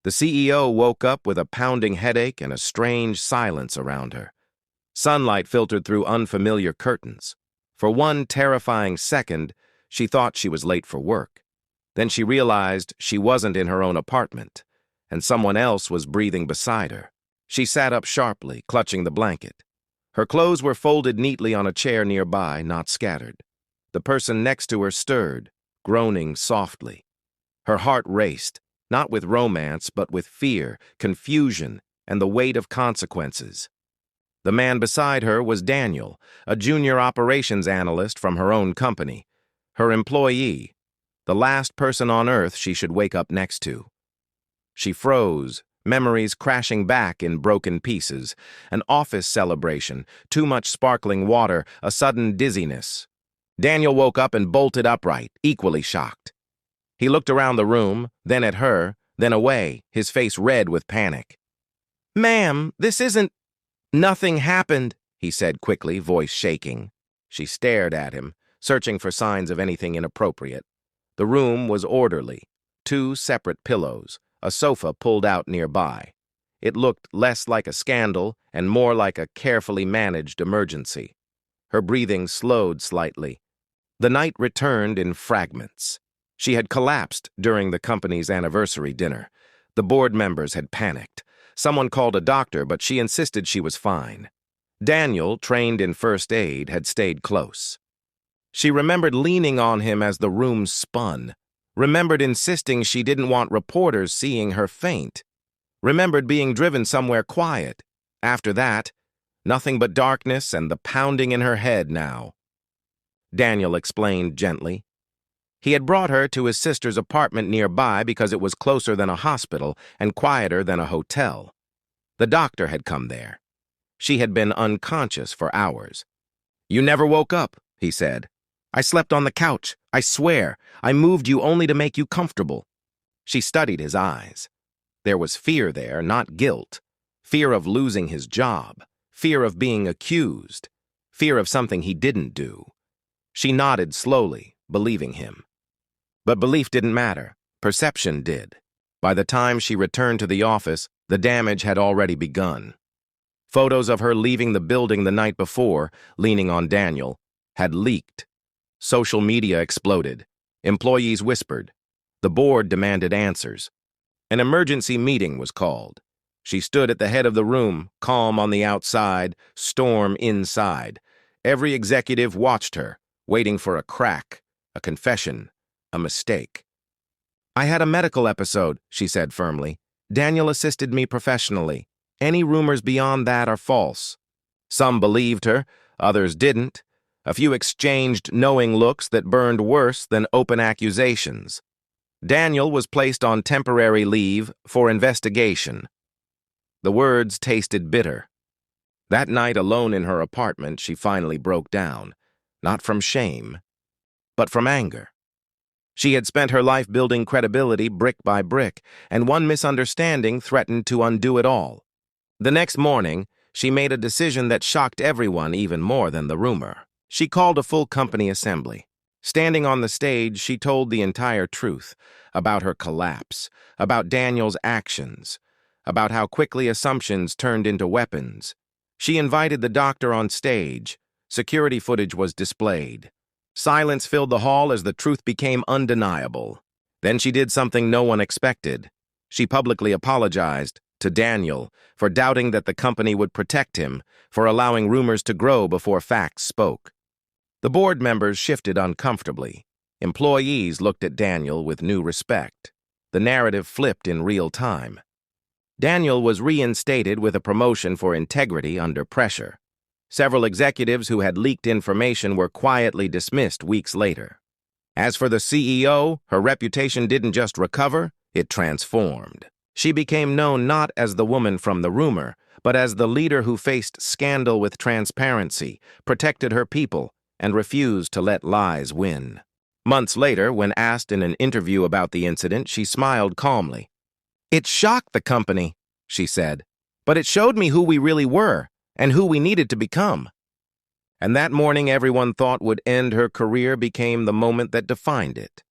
The CEO woke up with a pounding headache and a strange silence around her. Sunlight filtered through unfamiliar curtains. For one terrifying second, she thought she was late for work. Then she realized she wasn't in her own apartment, and someone else was breathing beside her. She sat up sharply, clutching the blanket. Her clothes were folded neatly on a chair nearby, not scattered. The person next to her stirred, groaning softly. Her heart raced, not with romance, but with fear, confusion, and the weight of consequences. The man beside her was Daniel, a junior operations analyst from her own company, her employee, the last person on Earth she should wake up next to. She froze, memories crashing back in broken pieces, an office celebration, too much sparkling water, a sudden dizziness. Daniel woke up and bolted upright, equally shocked. He looked around the room, then at her, then away, his face red with panic. "Ma'am, this isn't—" "Nothing happened," he said quickly, voice shaking. She stared at him, searching for signs of anything inappropriate. The room was orderly. 2 separate pillows, a sofa pulled out nearby. It looked less like a scandal and more like a carefully managed emergency. Her breathing slowed slightly. The night returned in fragments. She had collapsed during the company's anniversary dinner. The board members had panicked. Someone called a doctor, but she insisted she was fine. Daniel, trained in first aid, had stayed close. She remembered leaning on him as the room spun, remembered insisting she didn't want reporters seeing her faint, remembered being driven somewhere quiet. After that, nothing but darkness and the pounding in her head now. Daniel explained gently. He had brought her to his sister's apartment nearby because it was closer than a hospital and quieter than a hotel. The doctor had come there. She had been unconscious for hours. "You never woke up," he said. "I slept on the couch. I swear. I moved you only to make you comfortable." She studied his eyes. There was fear there, not guilt. Fear of losing his job. Fear of being accused. Fear of something he didn't do. She nodded slowly, believing him. But belief didn't matter. Perception did. By the time she returned to the office, the damage had already begun. Photos of her leaving the building the night before, leaning on Daniel, had leaked. Social media exploded. Employees whispered. The board demanded answers. An emergency meeting was called. She stood at the head of the room, calm on the outside, storm inside. Every executive watched her, waiting for a crack, a confession, a mistake. "I had a medical episode," she said firmly. "Daniel assisted me professionally. Any rumors beyond that are false." Some believed her, others didn't. A few exchanged knowing looks that burned worse than open accusations. Daniel was placed on temporary leave for investigation. The words tasted bitter. That night, alone in her apartment, she finally broke down, not from shame, but from anger. She had spent her life building credibility brick by brick, and one misunderstanding threatened to undo it all. The next morning, she made a decision that shocked everyone even more than the rumor. She called a full company assembly. Standing on the stage, she told the entire truth about her collapse, about Daniel's actions, about how quickly assumptions turned into weapons. She invited the doctor on stage. Security footage was displayed. Silence filled the hall as the truth became undeniable. Then she did something no one expected. She publicly apologized to Daniel for doubting that the company would protect him, for allowing rumors to grow before facts spoke. The board members shifted uncomfortably. Employees looked at Daniel with new respect. The narrative flipped in real time. Daniel was reinstated with a promotion for integrity under pressure. Several executives who had leaked information were quietly dismissed weeks later. As for the CEO, her reputation didn't just recover, it transformed. She became known not as the woman from the rumor, but as the leader who faced scandal with transparency, protected her people, and refused to let lies win. Months later, when asked in an interview about the incident, she smiled calmly. "It shocked the company," she said, "but it showed me who we really were and who we needed to become." And that morning everyone thought would end her career became the moment that defined it.